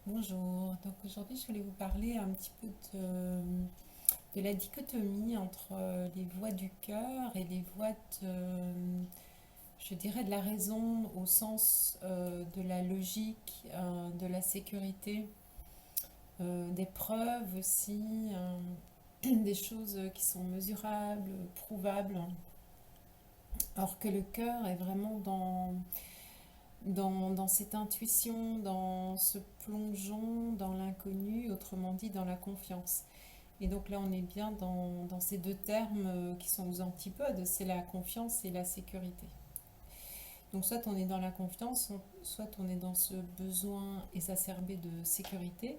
Bonjour, donc aujourd'hui je voulais vous parler un petit peu de la dichotomie entre les voies du cœur et les voies je dirais, de la raison au sens de la logique, de la sécurité, des preuves aussi, des choses qui sont mesurables, prouvables, alors que le cœur est vraiment dans cette intuition, dans ce plongeon dans l'inconnu, autrement dit dans la confiance. Et donc là, on est bien dans ces deux termes qui sont aux antipodes, c'est la confiance et la sécurité. Donc soit on est dans la confiance, soit on est dans ce besoin exacerbé de sécurité,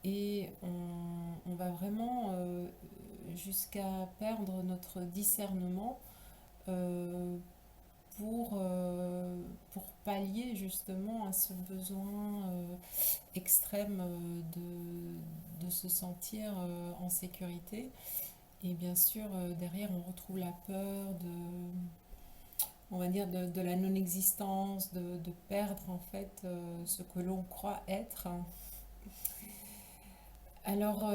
et on va vraiment jusqu'à perdre notre discernement euh, pour pallier justement à ce besoin extrême de se sentir en sécurité. Et bien sûr, derrière, on retrouve la peur on va dire, de la non-existence, de perdre en fait ce que l'on croit être. Alors,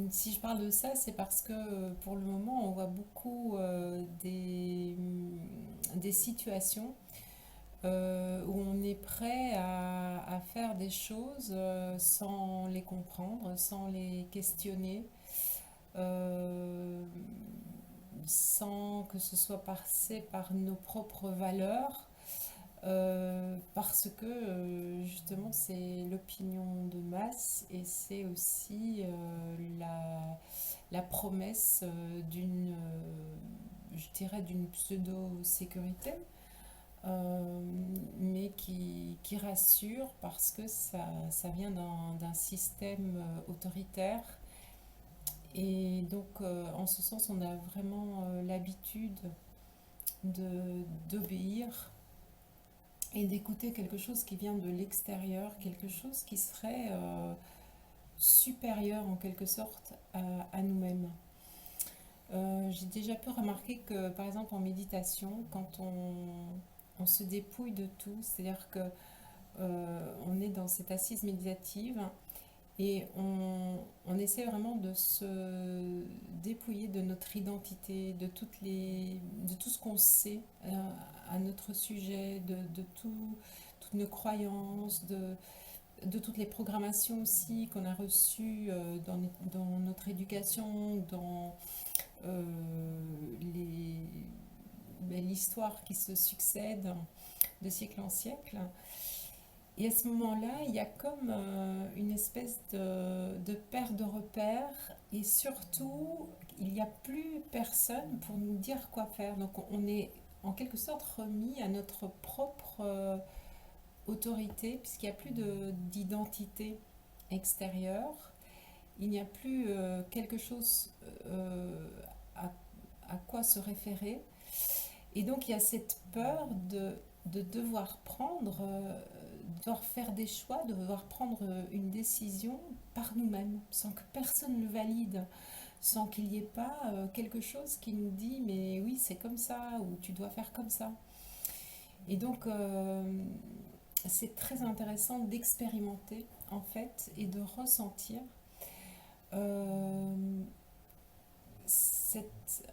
si je parle de ça, c'est parce que pour le moment, on voit beaucoup des situations où on est prêt à faire des choses sans les comprendre, sans les questionner, euh, sans que ce soit passé par nos propres valeurs, parce que justement c'est l'opinion de masse et c'est aussi la promesse je dirais, d'une pseudo-sécurité, mais qui rassure parce que ça vient d'un système autoritaire. Et donc, en ce sens, on a vraiment l'habitude d'obéir et d'écouter quelque chose qui vient de l'extérieur, quelque chose qui serait supérieur en quelque sorte à nous-mêmes. J'ai déjà pu remarquer que, par exemple, en méditation, quand on se dépouille de tout, c'est-à-dire que on est dans cette assise méditative et on essaie vraiment de se dépouiller de notre identité, de tout ce qu'on sait à notre sujet, toutes nos croyances, de toutes les programmations aussi qu'on a reçues dans notre éducation, dans euh, les, l'histoire qui se succède de siècle en siècle. Et à ce moment-là, il y a comme une espèce de perte de repères et surtout, il n'y a plus personne pour nous dire quoi faire. Donc on est en quelque sorte remis à notre propre autorité puisqu'il n'y a plus d'identité extérieure. Il n'y a plus quelque chose à, à quoi se référer. Et donc il y a cette peur de devoir prendre, de devoir faire des choix, de devoir prendre une décision par nous-mêmes, sans que personne ne le valide, sans qu'il n'y ait pas quelque chose qui nous dit mais oui c'est comme ça ou tu dois faire comme ça. Et donc c'est très intéressant d'expérimenter en fait et de ressentir euh, cette,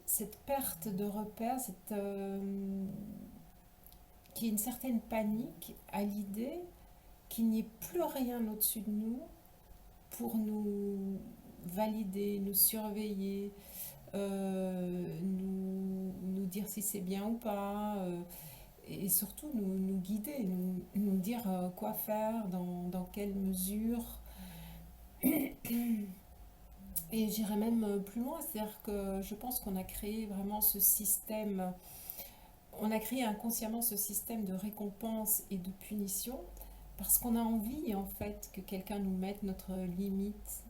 cette perte de repère, qu'il y ait une certaine panique à l'idée qu'il n'y ait plus rien au-dessus de nous pour nous valider, nous surveiller, nous dire si c'est bien ou pas, et surtout nous guider, nous dire quoi faire, dans quelle mesure. Et j'irais même plus loin, c'est-à-dire que je pense qu'on a créé vraiment ce système, on a créé inconsciemment ce système de récompense et de punition parce qu'on a envie en fait que quelqu'un nous mette notre limite.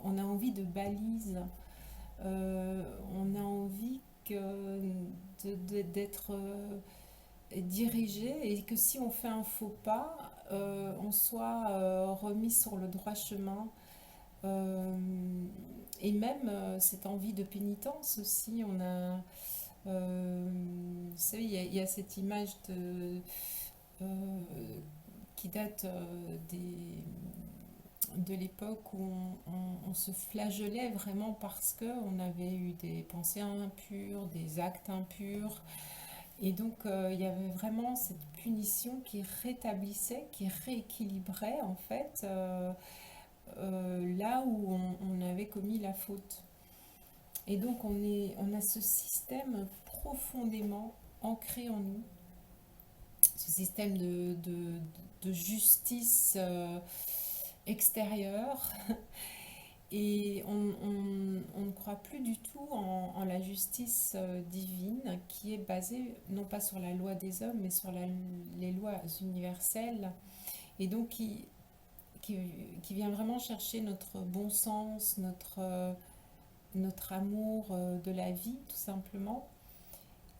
On a envie de balises, on a envie d'être dirigé et que si on fait un faux pas, on soit remis sur le droit chemin. Euh, et même cette envie de pénitence aussi, vous savez, il y a cette image euh, qui date de l'époque où on se flagellait vraiment parce qu'on avait eu des pensées impures, des actes impurs. Et donc, il y avait vraiment cette punition qui rétablissait, qui rééquilibrait en fait là où on avait commis la faute. Et donc, on a ce système profondément ancré en nous, ce système de justice extérieure. Et on ne croit plus du tout en la justice divine qui est basée non pas sur la loi des hommes, mais sur les lois universelles. Et donc qui, qui vient vraiment chercher notre bon sens, notre amour de la vie, tout simplement.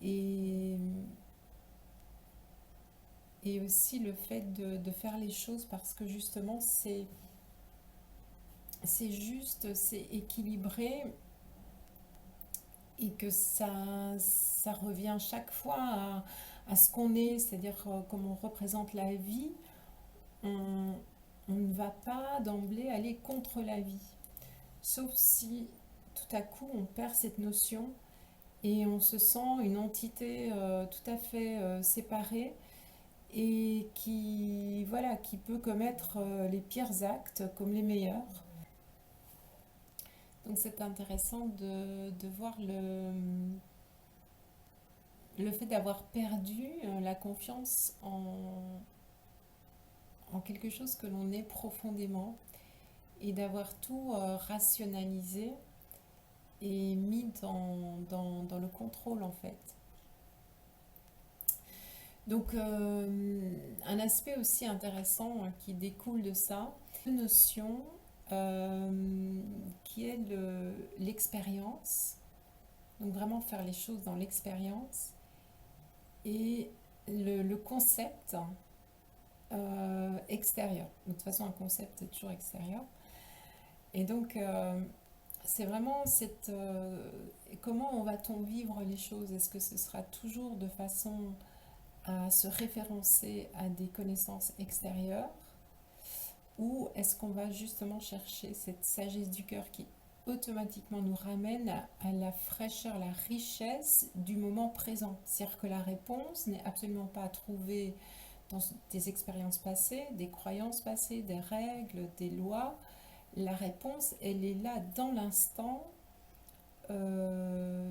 Et, et aussi le fait de faire les choses parce que justement c'est juste, c'est équilibré et que ça revient chaque fois à ce qu'on est, c'est-à-dire comme on représente la vie, on, on ne va pas d'emblée aller contre la vie, sauf si tout à coup on perd cette notion et on se sent une entité tout à fait séparée et qui, voilà, qui peut commettre les pires actes comme les meilleurs. Donc c'est intéressant de voir le fait d'avoir perdu la confiance en quelque chose que l'on est profondément et d'avoir tout rationalisé et mis dans le contrôle en fait. Donc un aspect aussi intéressant qui découle de ça, une notion qui est l'expérience, donc vraiment faire les choses dans l'expérience et le concept extérieur. De toute façon, un concept est toujours extérieur. Et donc, c'est vraiment comment va-t-on vivre les choses? Est-ce que ce sera toujours de façon à se référencer à des connaissances extérieures ou est-ce qu'on va justement chercher cette sagesse du cœur qui automatiquement nous ramène à la fraîcheur, la richesse du moment présent? C'est-à-dire que la réponse n'est absolument pas à trouver dans des expériences passées, des croyances passées, des règles, des lois. La réponse, elle est là dans l'instant, euh,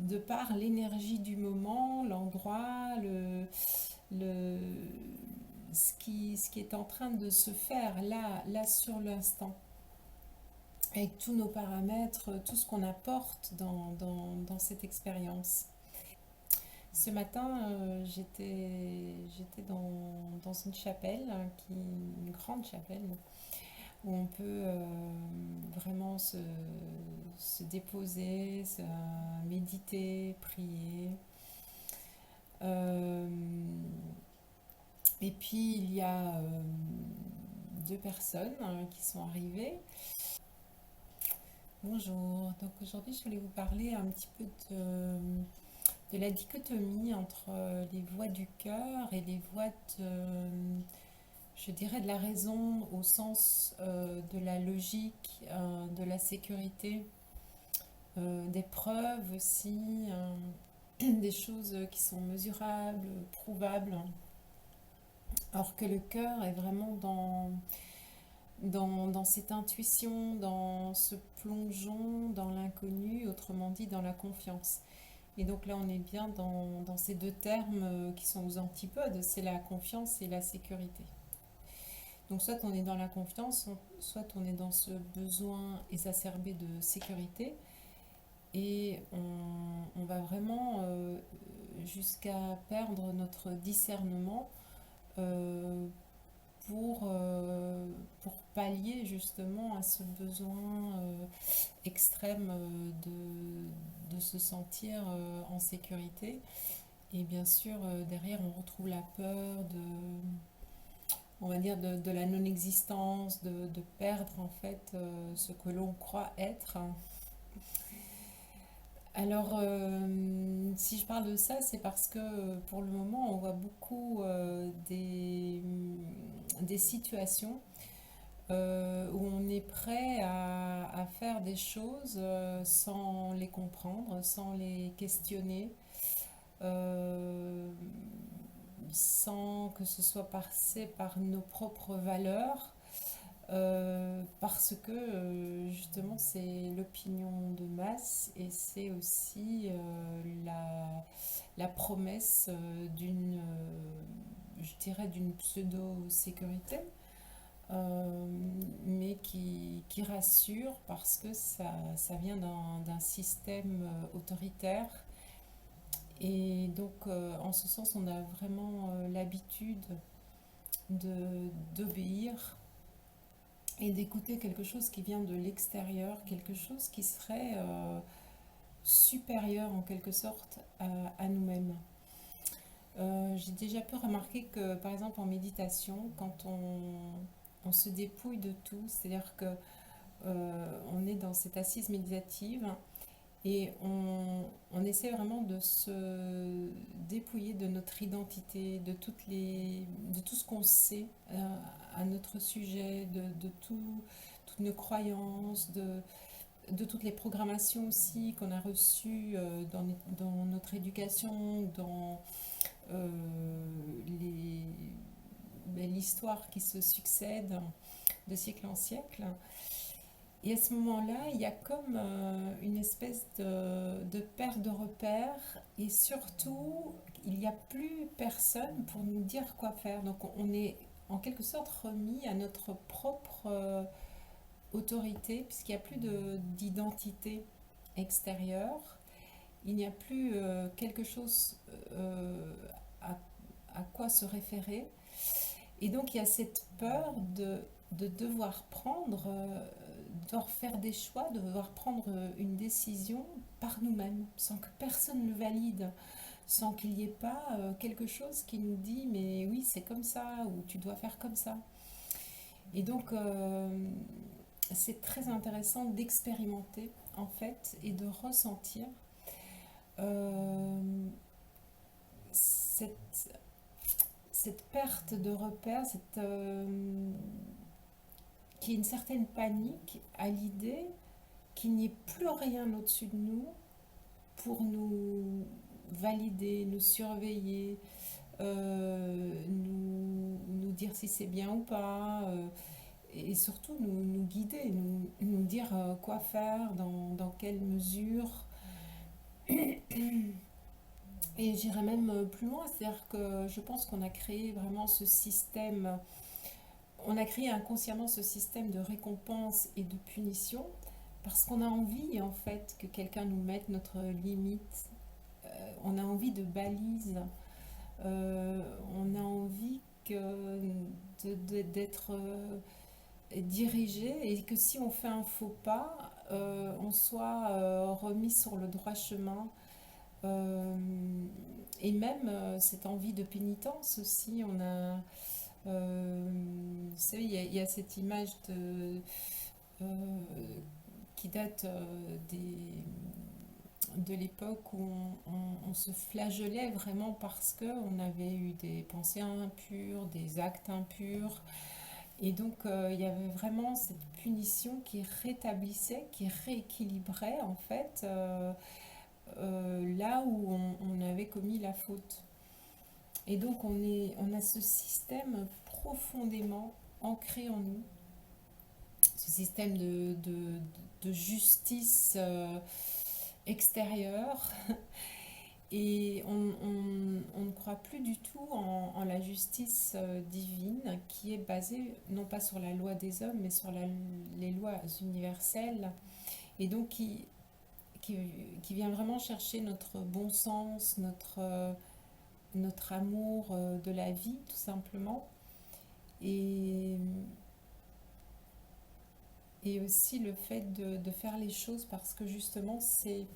de par l'énergie du moment, l'endroit, le, ce qui est en train de se faire là sur l'instant. Avec tous nos paramètres, tout ce qu'on apporte dans cette expérience. Ce matin, j'étais dans une chapelle, une grande chapelle, où on peut vraiment se déposer, méditer, prier. Euh, et puis il y a deux personnes qui sont arrivées. Bonjour, donc aujourd'hui je voulais vous parler un petit peu de la dichotomie entre les voies du cœur et les voies je dirais, de la raison au sens de la logique, de la sécurité, des preuves aussi, des choses qui sont mesurables, prouvables. Alors que le cœur est vraiment dans cette intuition, dans ce plongeon dans l'inconnu, autrement dit dans la confiance. Et donc là, on est bien dans ces deux termes qui sont aux antipodes, c'est la confiance et la sécurité. Donc soit on est dans la confiance, soit on est dans ce besoin exacerbé de sécurité et on va vraiment jusqu'à perdre notre discernement euh, pour pallier justement à ce besoin extrême de se sentir en sécurité. Et bien sûr, derrière, on retrouve la peur on va dire, de la non-existence, de perdre en fait ce que l'on croit être. Alors, si je parle de ça, c'est parce que pour le moment, on voit beaucoup des situations où on est prêt à faire des choses sans les comprendre, sans les questionner, euh, sans que ce soit passé par nos propres valeurs, parce que justement c'est l'opinion de masse et c'est aussi la promesse je dirais, d'une pseudo-sécurité, euh, mais qui rassure parce que ça vient d'un système autoritaire. Et donc, en ce sens, on a vraiment l'habitude d'obéir et d'écouter quelque chose qui vient de l'extérieur, quelque chose qui serait supérieur en quelque sorte à nous-mêmes. J'ai déjà pu remarquer que, par exemple, en méditation, quand on se dépouille de tout, c'est-à-dire que on est dans cette assise méditative et on essaie vraiment de se dépouiller de notre identité, de tout ce qu'on sait à notre sujet, de toutes nos croyances, de toutes les programmations aussi qu'on a reçues dans notre éducation, dans euh, les, l'histoire qui se succède de siècle en siècle. Et à ce moment-là, il y a comme une espèce de perte de repères et surtout, il n'y a plus personne pour nous dire quoi faire. Donc on est en quelque sorte remis à notre propre autorité puisqu'il n'y a plus d'identité extérieure. Il n'y a plus quelque chose à, à quoi se référer. Et donc il y a cette peur de devoir devoir faire des choix, de devoir prendre une décision par nous-mêmes, sans que personne ne le valide, sans qu'il n'y ait pas quelque chose qui nous dit mais oui c'est comme ça ou tu dois faire comme ça. Et donc c'est très intéressant d'expérimenter en fait et de ressentir euh, cette, cette perte de repère, qu'il y ait une certaine panique à l'idée qu'il n'y ait plus rien au-dessus de nous pour nous valider, nous surveiller, nous dire si c'est bien ou pas, et surtout nous guider, nous dire quoi faire, dans quelle mesure. Et j'irais même plus loin, c'est-à-dire que je pense qu'on a créé vraiment ce système, on a créé inconsciemment ce système de récompense et de punition parce qu'on a envie en fait que quelqu'un nous mette notre limite, on a envie de balises, on a envie d'être dirigé et que si on fait un faux pas, on soit remis sur le droit chemin. Euh, et même cette envie de pénitence aussi, vous savez, il y a cette image euh, qui date de l'époque où on se flagellait vraiment parce qu'on avait eu des pensées impures, des actes impurs. Et donc, il y avait vraiment cette punition qui rétablissait, qui rééquilibrait en fait là où on avait commis la faute. Et donc, on a ce système profondément ancré en nous, ce système de justice extérieure. Et on ne croit plus du tout en la justice divine qui est basée non pas sur la loi des hommes mais sur les lois universelles et donc qui, qui vient vraiment chercher notre bon sens, notre amour de la vie tout simplement et, et aussi le fait de faire les choses parce que justement c'est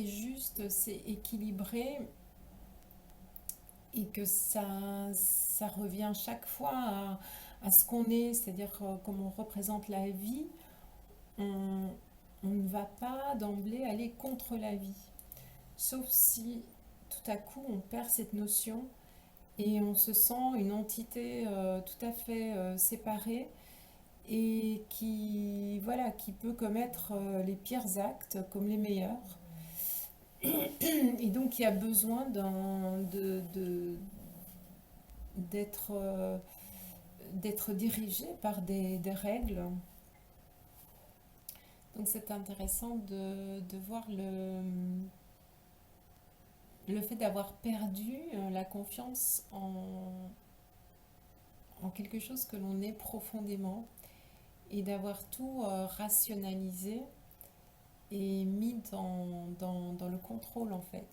juste, c'est équilibré et que ça revient chaque fois à ce qu'on est, c'est-à-dire comme on représente la vie, on, on ne va pas d'emblée aller contre la vie. Sauf si tout à coup on perd cette notion et on se sent une entité tout à fait séparée et qui, voilà, qui peut commettre les pires actes comme les meilleurs. Et donc il y a besoin d'être d'être dirigé par des règles. Donc c'est intéressant de voir le fait d'avoir perdu la confiance en quelque chose que l'on est profondément et d'avoir tout rationalisé et mis dans le contrôle en fait.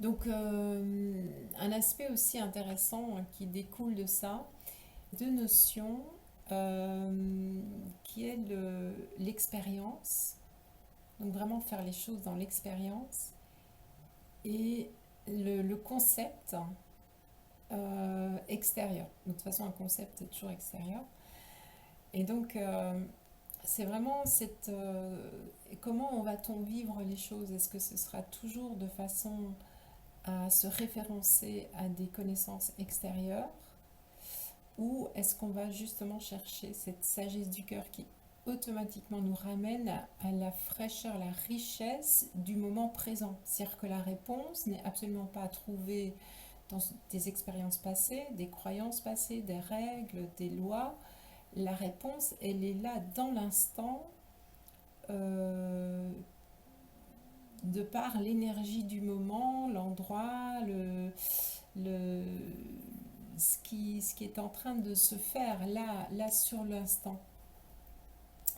Donc un aspect aussi intéressant qui découle de ça, deux notions qui est l'expérience, donc vraiment faire les choses dans l'expérience, et le concept extérieur. De toute façon, un concept est toujours extérieur. Et donc, c'est vraiment comment va-t-on vivre les choses? Est-ce que ce sera toujours de façon à se référencer à des connaissances extérieures ou est-ce qu'on va justement chercher cette sagesse du cœur qui automatiquement nous ramène à la fraîcheur, la richesse du moment présent? C'est-à-dire que la réponse n'est absolument pas à trouver dans des expériences passées, des croyances passées, des règles, des lois. La réponse, elle est là dans l'instant, euh, de par l'énergie du moment, l'endroit, le, ce qui est en train de se faire là sur l'instant,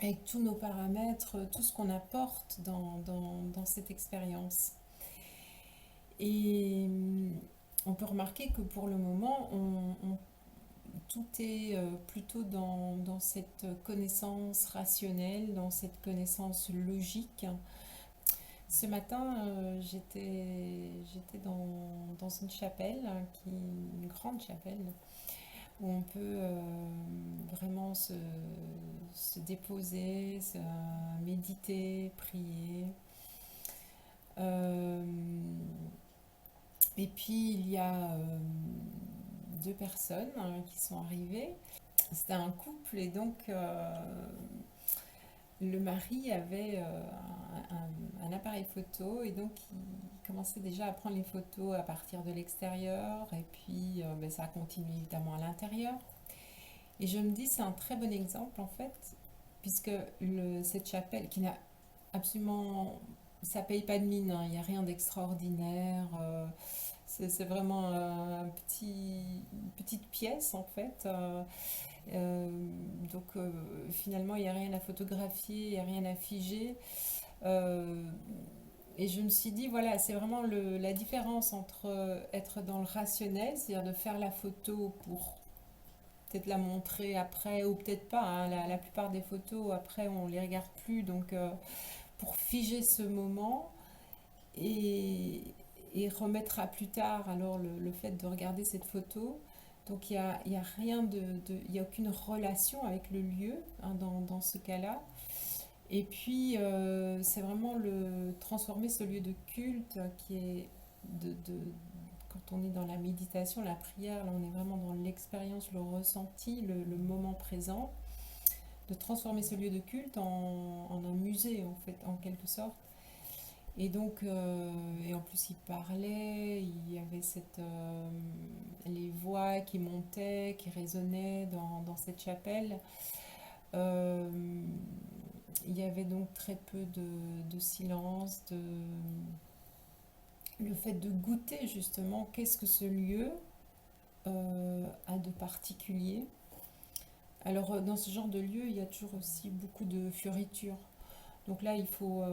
avec tous nos paramètres, tout ce qu'on apporte dans cette expérience. Et on peut remarquer que pour le moment, tout est plutôt dans cette connaissance rationnelle, dans cette connaissance logique. Ce matin, j'étais dans une chapelle, une grande chapelle, où on peut vraiment se déposer, méditer, prier. Euh, et puis il y a deux personnes qui sont arrivées. C'était un couple et donc le mari avait un appareil photo et donc il commençait déjà à prendre les photos à partir de l'extérieur et puis ben, ça a continué évidemment à l'intérieur. Et je me dis c'est un très bon exemple en fait, puisque cette chapelle qui n'a absolument... Ça paye pas de mine, hein, il n'y a rien d'extraordinaire. C'est vraiment une petite pièce en fait. Euh, donc finalement, il n'y a rien à photographier, il n'y a rien à figer. Euh, et je me suis dit, voilà, c'est vraiment la différence entre être dans le rationnel, c'est-à-dire de faire la photo pour peut-être la montrer après, ou peut-être pas. Hein, la plupart des photos, après, on les regarde plus. Donc, pour figer ce moment et, et remettre à plus tard alors le fait de regarder cette photo. Donc il y a rien il y a aucune relation avec le lieu hein, dans ce cas-là. Et puis c'est vraiment transformer ce lieu de culte qui est quand on est dans la méditation, la prière, là on est vraiment dans l'expérience, le ressenti, le moment présent, de transformer ce lieu de culte en un musée en fait, en quelque sorte. Et donc, et en plus il parlait, il y avait les voix qui montaient, qui résonnaient dans cette chapelle. Euh, il y avait donc très peu de silence, le fait de goûter justement qu'est-ce que ce lieu a de particulier. Alors dans ce genre de lieu, il y a toujours aussi beaucoup de fioritures. Donc là, il faut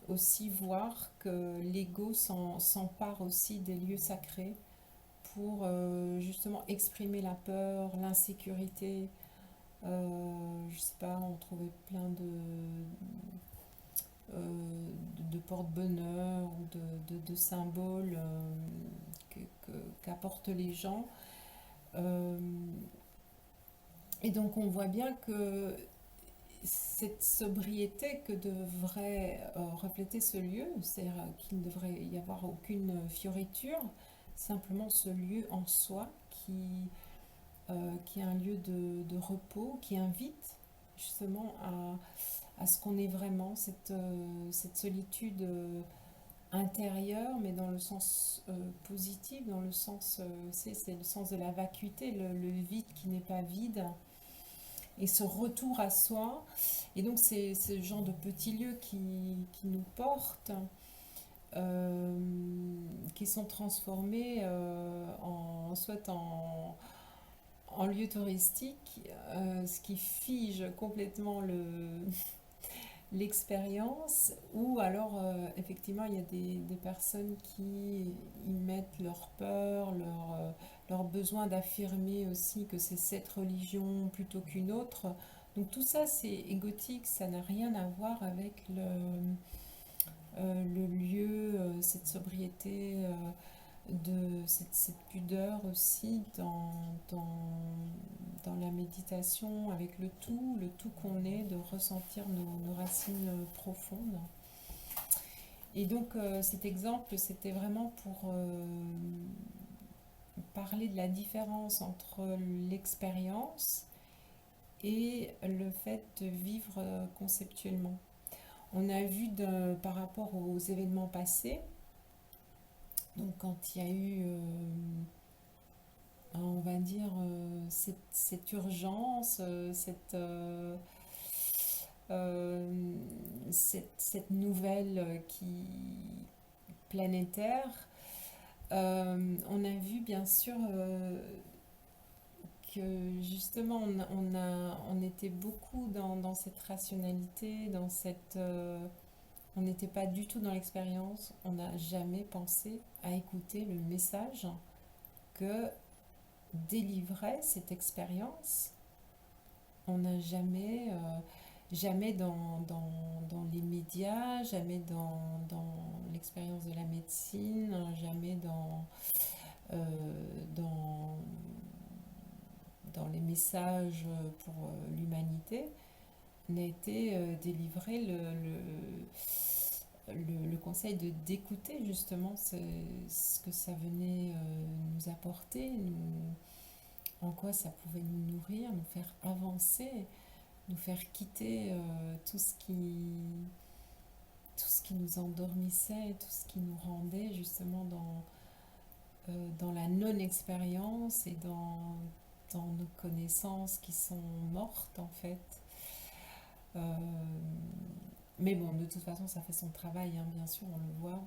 aussi voir que l'ego s'empare aussi des lieux sacrés pour justement exprimer la peur, l'insécurité. Je sais pas, on trouvait plein de porte-bonheur ou de symboles qu'apportent les gens. Euh, et donc on voit bien que cette sobriété que devrait refléter ce lieu, c'est-à-dire qu'il ne devrait y avoir aucune fioriture, simplement ce lieu en soi qui est un lieu de repos, qui invite justement à ce qu'on ait vraiment cette solitude intérieure, mais dans le sens positif, dans le sens, c'est le sens de la vacuité, le vide qui n'est pas vide, et ce retour à soi. Et donc c'est ce genre de petits lieux qui nous portent, euh, qui sont transformés soit en lieu touristique, ce qui fige complètement l'expérience, ou alors effectivement il y a des personnes qui y mettent leur peur, leur besoin d'affirmer aussi que c'est cette religion plutôt qu'une autre. Donc tout ça c'est égotique, ça n'a rien à voir avec le lieu, cette sobriété, cette pudeur aussi dans la méditation, avec le tout qu'on est, de ressentir nos racines profondes. Et donc cet exemple, c'était vraiment pour parler de la différence entre l'expérience et le fait de vivre conceptuellement. On a vu par rapport aux événements passés, donc quand il y a eu, on va dire, cette urgence, euh, cette nouvelle planétaire, on a vu bien sûr que justement on était beaucoup dans cette rationalité, on n'était pas du tout dans l'expérience, on n'a jamais pensé à écouter le message que délivrait cette expérience. On n'a jamais dans les médias, jamais dans l'expérience de la médecine, jamais euh, dans, dans les messages pour l'humanité, n'a été délivré le conseil d'écouter justement ce que ça venait nous apporter, en quoi ça pouvait nous nourrir, nous faire avancer, nous faire quitter tout ce qui nous endormissait, tout ce qui nous rendait justement dans la non-expérience et dans nos connaissances qui sont mortes en fait. Euh, mais bon, de toute façon, ça fait son travail, hein, bien sûr, on le voit.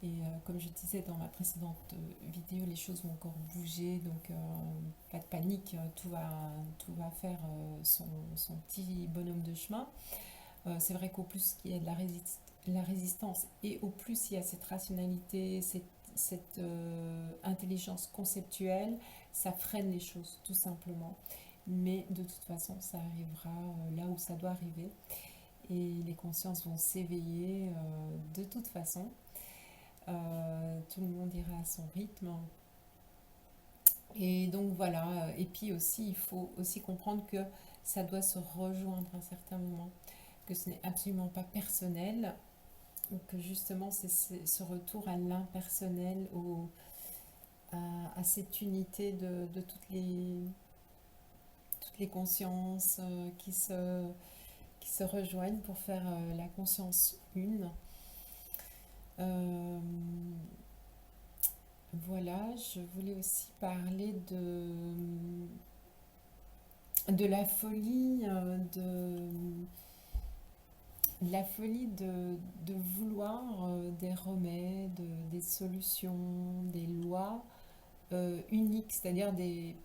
Et comme je disais dans ma précédente vidéo, les choses vont encore bouger, donc pas de panique, tout va faire son petit bonhomme de chemin. C'est vrai qu'au plus il y a de la résistance et au plus il y a cette rationalité, cette intelligence conceptuelle, ça freine les choses tout simplement. Mais de toute façon, ça arrivera là où ça doit arriver et les consciences vont s'éveiller de toute façon. Tout le monde ira à son rythme. Et donc voilà, et puis aussi, il faut aussi comprendre que ça doit se rejoindre à un certain moment, que ce n'est absolument pas personnel, que justement c'est ce retour à l'impersonnel, à cette unité de toutes les consciences qui se rejoignent pour faire la conscience une. Euh, voilà, je voulais aussi parler de la folie de vouloir des remèdes, des solutions, des lois uniques, c'est-à-dire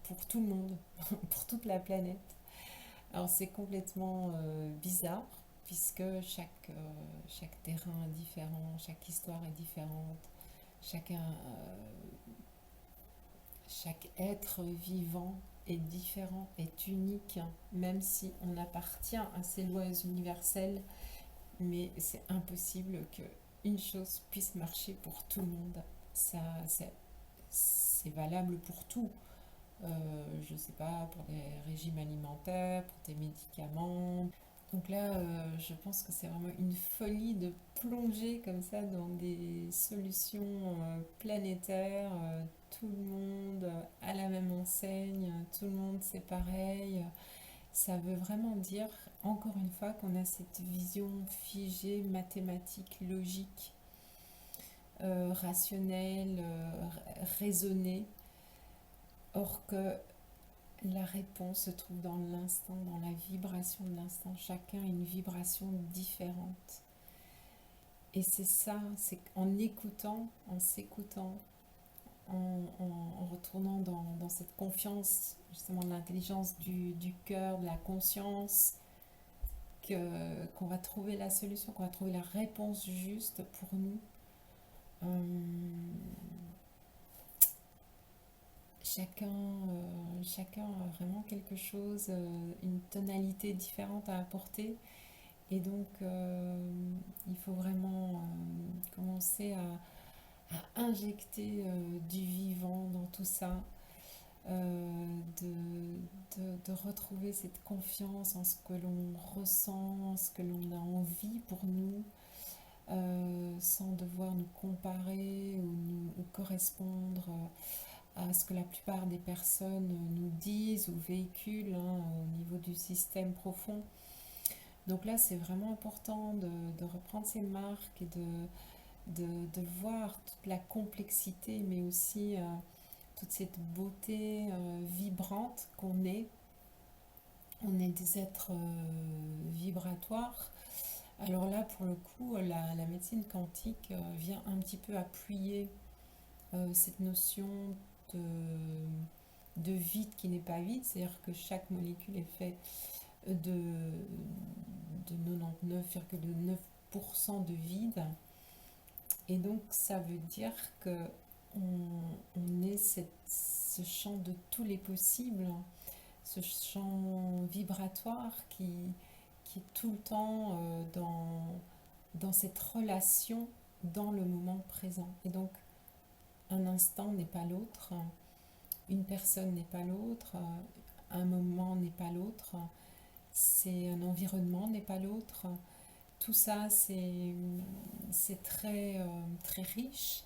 pour tout le monde, pour toute la planète. Alors c'est complètement bizarre, puisque chaque terrain est différent, chaque histoire est différente, chaque être vivant est différent, est unique, même si on appartient à ces lois universelles, mais c'est impossible qu'une chose puisse marcher pour tout le monde. Ça, c'est valable pour tout. Je ne sais pas, pour des régimes alimentaires, pour des médicaments. Donc là, je pense que c'est vraiment une folie de plonger comme ça dans des solutions planétaires, tout le monde à la même enseigne, tout le monde c'est pareil. Ça veut vraiment dire, encore une fois, qu'on a cette vision figée, mathématique, logique, rationnelle, raisonnée, or que la réponse se trouve dans l'instant, dans la vibration de l'instant. Chacun a une vibration différente. Et c'est ça, c'est en écoutant, en s'écoutant, en retournant dans cette confiance, justement de l'intelligence du cœur, de la conscience, qu'on va trouver la solution, qu'on va trouver la réponse juste pour nous. Chacun a vraiment quelque chose, une tonalité différente à apporter. Et donc, il faut vraiment commencer à injecter du vivant dans tout ça, de retrouver cette confiance en ce que l'on ressent, en ce que l'on a envie pour nous, sans devoir nous comparer ou correspondre à ce que la plupart des personnes nous disent ou véhiculent au niveau du système profond. Donc là, c'est vraiment important de reprendre ces marques et de voir toute la complexité, mais aussi toute cette beauté vibrante qu'on est. On est des êtres vibratoires. Alors là, pour le coup, la médecine quantique vient un petit peu appuyer cette notion de, de vide qui n'est pas vide, c'est-à-dire que chaque molécule est faite de 99,9% de vide. Et donc, ça veut dire que on est ce champ de tous les possibles, ce champ vibratoire qui est tout le temps dans cette relation dans le moment présent. Et donc, un instant n'est pas l'autre, une personne n'est pas l'autre, un moment n'est pas l'autre, c'est un environnement n'est pas l'autre. Tout ça, c'est très, très riche,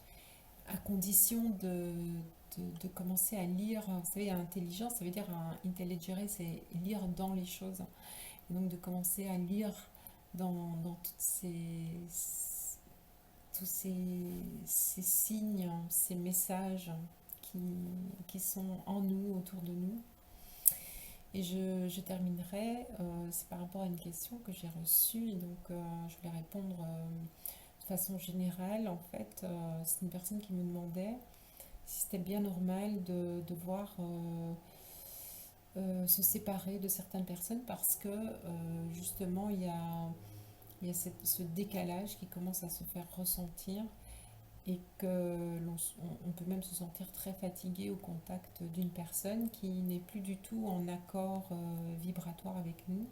à condition de commencer à lire. Vous savez, intelligence, ça veut dire intelligere, c'est lire dans les choses. Et donc de commencer à lire dans tous ces signes, ces messages qui, qui sont en nous, autour de nous. Et je terminerai, c'est par rapport à une question que j'ai reçue, et donc je voulais répondre de façon générale. En fait, c'est une personne qui me demandait si c'était bien normal de devoir se séparer de certaines personnes parce que justement il y a ce décalage qui commence à se faire ressentir et que on peut même se sentir très fatigué au contact d'une personne qui n'est plus du tout en accord vibratoire avec nous.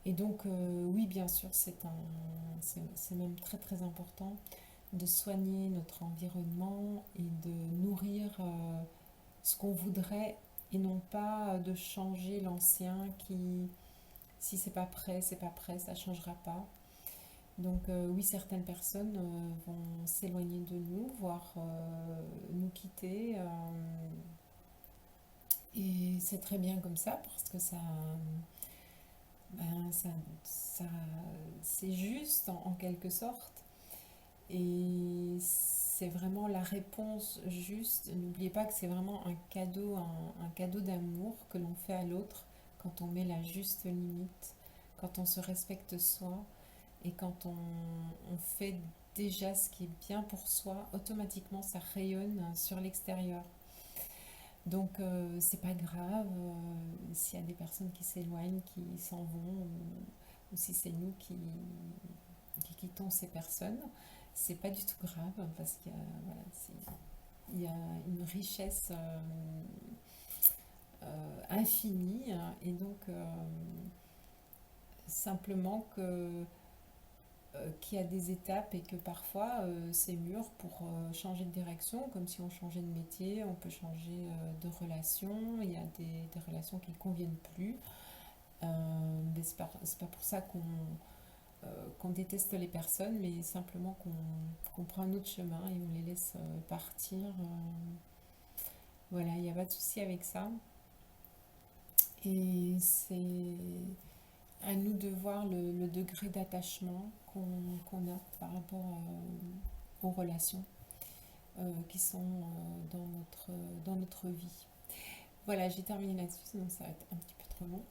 Et donc oui, bien sûr, c'est même très très important de soigner notre environnement et de nourrir ce qu'on voudrait et non pas de changer l'ancien qui, si c'est pas prêt, ça ne changera pas. Donc oui, certaines personnes vont s'éloigner de nous, voire nous quitter. Et c'est très bien comme ça parce que ben, ça c'est juste en quelque sorte. Et c'est vraiment la réponse juste. N'oubliez pas que c'est vraiment un cadeau d'amour que l'on fait à l'autre quand on met la juste limite, quand on se respecte soi et quand on fait déjà ce qui est bien pour soi, automatiquement ça rayonne sur l'extérieur. Donc c'est pas grave s'il y a des personnes qui s'éloignent, qui s'en vont, ou si c'est nous qui quittons ces personnes. C'est pas du tout grave parce qu'il y a, voilà, il y a une richesse infinie et donc simplement qu'il y a des étapes et que parfois c'est mûr pour changer de direction, comme si on changeait de métier, on peut changer de relation, il y a des relations qui ne conviennent plus. Mais c'est pas pour ça qu'on déteste les personnes, mais simplement qu'on prend un autre chemin et on les laisse partir. Voilà, il n'y a pas de souci avec ça. Et c'est à nous de voir le degré d'attachement qu'on a par rapport aux relations qui sont dans notre vie. Voilà, j'ai terminé là-dessus, sinon ça va être un petit peu trop long.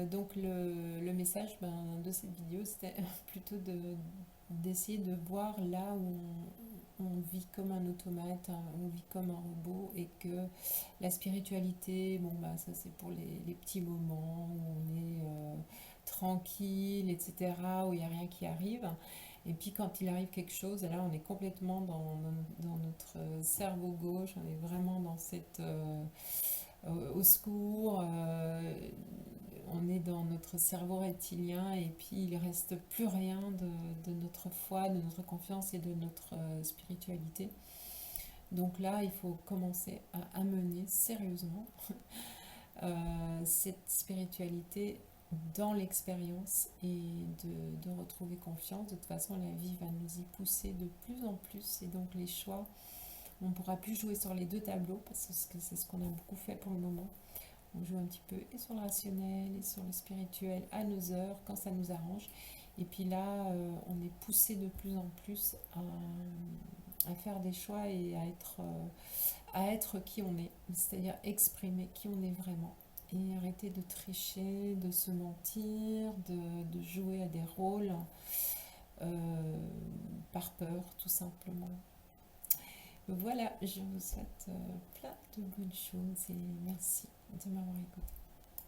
Donc le message de cette vidéo, c'était plutôt d'essayer de voir là où on vit comme un automate, hein, on vit comme un robot, et que la spiritualité, bon bah ça c'est pour les petits moments où on est tranquille, etc., où il n'y a rien qui arrive. Et puis quand il arrive quelque chose, là on est complètement dans notre cerveau gauche, on est vraiment dans cette au secours, on est dans notre cerveau reptilien, et puis il ne reste plus rien de notre foi, de notre confiance et de notre spiritualité. Donc là, il faut commencer à amener sérieusement cette spiritualité dans l'expérience et de retrouver confiance. De toute façon, la vie va nous y pousser de plus en plus, et donc les choix, on ne pourra plus jouer sur les deux tableaux, parce que c'est ce qu'on a beaucoup fait pour le moment. On joue un petit peu et sur le rationnel et sur le spirituel à nos heures, quand ça nous arrange. Et puis là, on est poussé de plus en plus à faire des choix et à être qui on est, c'est-à-dire exprimer qui on est vraiment. Et arrêter de tricher, de se mentir, de jouer à des rôles par peur, tout simplement. Voilà, je vous souhaite plein de bonnes choses et merci de m'avoir écouté.